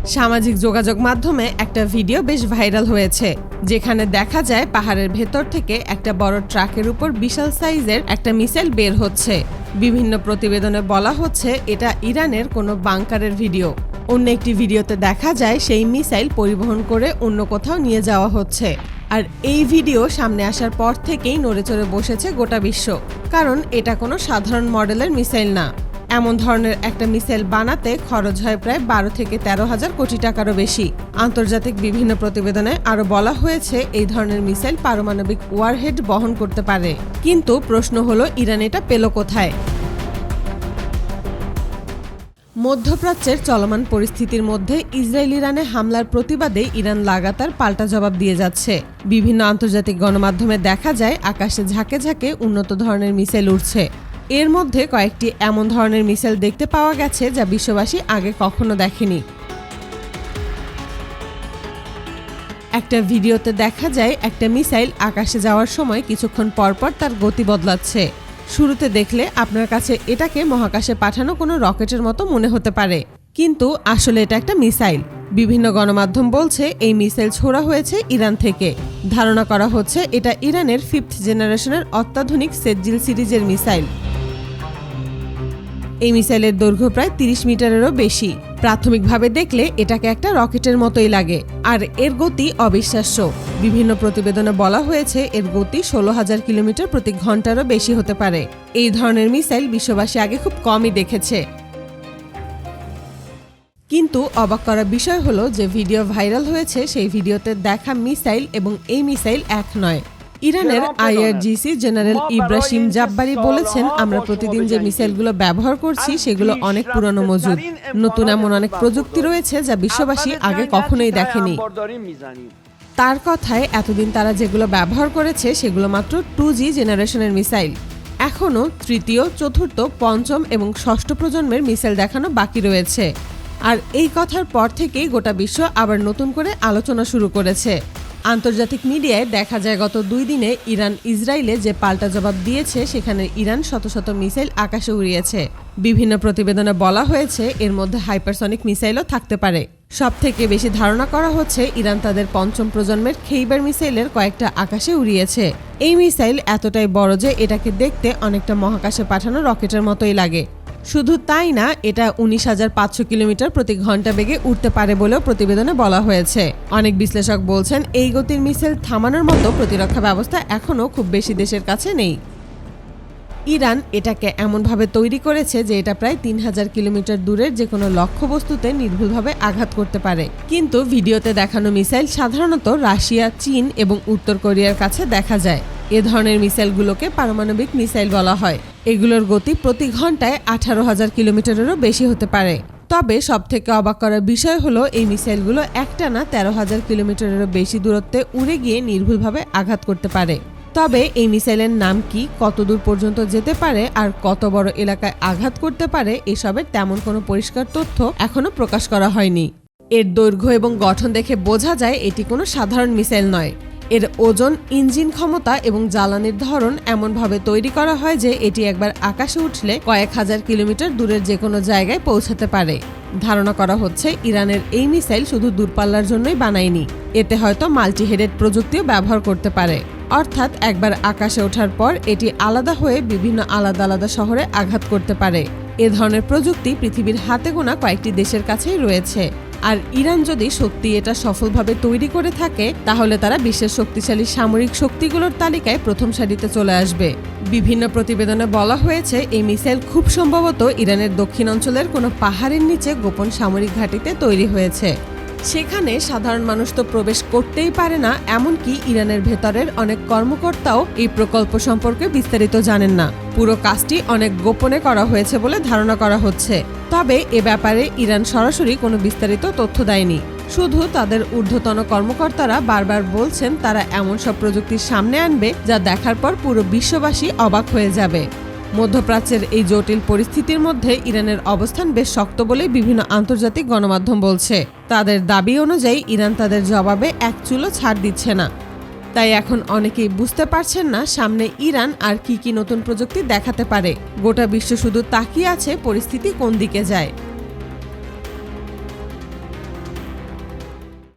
সামাজিক যোগাযোগ মাধ্যমে একটা ভিডিও বেশ ভাইরাল হয়েছে, যেখানে দেখা যায় পাহাড়ের ভেতর থেকে একটা বড় ট্রাকের উপর বিশাল সাইজের একটা মিসাইল বের হচ্ছে। বিভিন্ন প্রতিবেদনে বলা হচ্ছে এটা ইরানের কোনো বাংকারের ভিডিও। অন্য একটি ভিডিওতে দেখা যায় সেই মিসাইল পরিবহন করে অন্য কোথাও নিয়ে যাওয়া হচ্ছে। আর এই ভিডিও সামনে আসার পর থেকেই নড়েচড়ে বসেছে গোটা বিশ্ব, কারণ এটা কোনো সাধারণ মডেলের মিসাইল না। এমন ধরনের একটা মিসাইল বানাতে খরচ হয় প্রায় 12 থেকে 13,000 কোটি টাকারও বেশি। আন্তর্জাতিক বিভিন্ন প্রতিবেদনে আরও বলা হয়েছে এই ধরনের মিসাইল পারমাণবিক ওয়ারহেড বহন করতে পারে। কিন্তু প্রশ্ন হলো, ইরান এটা পেল কোথায়? মধ্যপ্রাচ্যের চলমান পরিস্থিতির মধ্যে ইসরায়েল ইরানে হামলার প্রতিবাদে ইরান লাগাতার পাল্টা জবাব দিয়ে যাচ্ছে। বিভিন্ন আন্তর্জাতিক গণমাধ্যমে দেখা যায় আকাশে ঝাঁকে ঝাঁকে উন্নত ধরনের মিসাইল উড়ছে। এর মধ্যে কয়েকটি এমন ধরনের মিসাইল দেখতে পাওয়া গেছে যা বিশ্ববাসী আগে কখনো দেখেনি। একটা ভিডিওতে দেখা যায় একটা মিসাইল আকাশে যাওয়ার সময় কিছুক্ষণ পরপর তার গতি বদলাচ্ছে। শুরুতে দেখলে আপনার কাছে এটাকে মহাকাশে পাঠানো কোনো রকেটের মতো মনে হতে পারে, কিন্তু আসলে এটা একটা মিসাইল। বিভিন্ন গণমাধ্যম বলছে এই মিসাইল ছোড়া হয়েছে ইরান থেকে। ধারণা করা হচ্ছে এটা ইরানের 5th জেনারেশনের অত্যাধুনিক সেজ্জিল সিরিজের মিসাইল। এই মিসাইলের দৈর্ঘ্য প্রায় 30 মিটারেরও বেশি। প্রাথমিকভাবে দেখলে এটাকে একটা রকেটের মতোই লাগে, আর এর গতি অবিশ্বাস্য। বিভিন্ন প্রতিবেদনে বলা হয়েছে এর গতি 16,000 কিলোমিটার প্রতি ঘন্টারও বেশি হতে পারে। এই ধরনের মিসাইল বিশ্ববাসী আগে খুব কমই দেখেছে। কিন্তু অবাক করার বিষয় হলো যে ভিডিও ভাইরাল হয়েছে সেই ভিডিওতে দেখা মিসাইল এবং এই মিসাইল এক নয়। ইরানের IRGC জেনারেল ইব্রাহিম জাব্বারি বলেছেন, আমরা প্রতিদিন যে মিসাইলগুলো ব্যবহার করছি সেগুলো অনেক পুরনো মজুদ। নতুন এমন অনেক প্রযুক্তি রয়েছে যা বিশ্ববাসী আগে কখনোই দেখেনি। তার কথায় এতদিন তারা যেগুলো ব্যবহার করেছে সেগুলো মাত্র 2G জেনারেশনের মিসাইল। এখনও তৃতীয়, চতুর্থ, পঞ্চম এবং ষষ্ঠ প্রজন্মের মিসাইল দেখানো বাকি রয়েছে। আর এই কথার পর থেকেই গোটা বিশ্ব আবার নতুন করে আলোচনা শুরু করেছে। আন্তর্জাতিক মিডিয়ায় দেখা যায় গত 2 দিনে ইরান ইসরায়েলে যে পাল্টা জবাব দিয়েছে সেখানে ইরান শত শত মিসাইল আকাশে উড়িয়েছে। বিভিন্ন প্রতিবেদনে বলা হয়েছে এর মধ্যে হাইপারসনিক মিসাইলও থাকতে পারে। সবথেকে বেশি ধারণা করা হচ্ছে ইরান তাদের পঞ্চম প্রজন্মের খেইবার মিসাইলের কয়েকটা আকাশে উড়িয়েছে। এই মিসাইল এতটাই বড় যে এটাকে দেখতে অনেকটা মহাকাশে পাঠানো রকেটের মতোই লাগে। শুধু তাই না, এটা 19,500 কিলোমিটার প্রতি ঘন্টা বেগে উঠতে পারে বলেও প্রতিবেদনে বলা হয়েছে। অনেক বিশ্লেষক বলছেন এই গতির মিসাইল থামানোর মতো প্রতিরক্ষা ব্যবস্থা এখনও খুব বেশি দেশের কাছে নেই। ইরান এটাকে এমনভাবে তৈরি করেছে যে এটা প্রায় 3,000 কিলোমিটার দূরের যে কোনো লক্ষ্যবস্তুতে নির্ভুলভাবে আঘাত করতে পারে। কিন্তু ভিডিওতে দেখানো মিসাইল সাধারণত রাশিয়া, চীন এবং উত্তর কোরিয়ার কাছে দেখা যায়। এ ধরনের মিসাইলগুলোকে পারমাণবিক মিসাইল বলা হয়। এগুলোর গতি প্রতি ঘন্টায় 18,000 কিলোমিটারেরও বেশি হতে পারে। তবে সবথেকে অবাক করার বিষয় হলো এই মিসাইলগুলো একটানা 13,000 কিলোমিটারেরও বেশি দূরত্বে উড়ে গিয়ে নির্ভুলভাবে আঘাত করতে পারে। তবে এই মিসাইলের নাম কি, কত দূর পর্যন্ত যেতে পারে আর কত বড় এলাকায় আঘাত করতে পারে, এসবের তেমন কোনো পরিষ্কার তথ্য এখনো প্রকাশ করা হয়নি। এর দৈর্ঘ্য এবং গঠন দেখে বোঝা যায় এটি কোনো সাধারণ মিসাইল নয়। এর ওজন, ইঞ্জিন ক্ষমতা এবং জ্বালানির ধরন এমনভাবে তৈরি করা হয় যে এটি একবার আকাশে উঠলে কয়েক হাজার কিলোমিটার দূরের যে কোনো জায়গায় পৌঁছাতে পারে। ধারণা করা হচ্ছে ইরানের এই মিসাইল শুধু দূরপাল্লার জন্যই বানায়নি, এতে হয়তো মাল্টিহেডেড প্রযুক্তিও ব্যবহার করতে পারে। অর্থাৎ একবার আকাশে ওঠার পর এটি আলাদা হয়ে বিভিন্ন আলাদা আলাদা শহরে আঘাত করতে পারে। এ ধরনের প্রযুক্তি পৃথিবীর হাতে গোনা কয়েকটি দেশের কাছেই রয়েছে। আর ইরান যদি সত্যি এটা সফলভাবে তৈরি করে থাকে তাহলে তারা বিশ্বের শক্তিশালী সামরিক শক্তিগুলোর তালিকায় প্রথম সারিতে চলে আসবে। বিভিন্ন প্রতিবেদনে বলা হয়েছে এই মিসাইল খুব সম্ভবত ইরানের দক্ষিণ অঞ্চলের কোনো পাহাড়ের নিচে গোপন সামরিক ঘাঁটিতে তৈরি হয়েছে। সেখানে সাধারণ মানুষ তো প্রবেশ করতেই পারে না, এমনকি ইরানের ভেতরের অনেক কর্মকর্তাও এই প্রকল্প সম্পর্কে বিস্তারিত জানেন না। পুরো কাজটি অনেক গোপনে করা হয়েছে বলে ধারণা করা হচ্ছে। তবে এ ব্যাপারে ইরান সরাসরি কোনো বিস্তারিত তথ্য দেয়নি। শুধু তাদের ঊর্ধ্বতন কর্মকর্তারা বারবার বলছেন তারা এমন সব প্রযুক্তির সামনে আনবে যা দেখার পর পুরো বিশ্ববাসী অবাক হয়ে যাবে। মধ্যপ্রাচ্যের এই জটিল পরিস্থিতির মধ্যে ইরানের অবস্থান বেশ শক্ত বলেই বিভিন্ন আন্তর্জাতিক গণমাধ্যম বলছে। তাদের দাবি অনুযায়ী ইরান তাদের জবাবে এক চুলও ছাড় দিচ্ছে না। তাই এখন অনেকেই বুঝতে পারছেন না সামনে ইরান আর কি নতুন প্রযুক্তি দেখাতে পারে। গোটা বিশ্ব শুধু তাকিয়ে আছে পরিস্থিতি কোন দিকে যায়।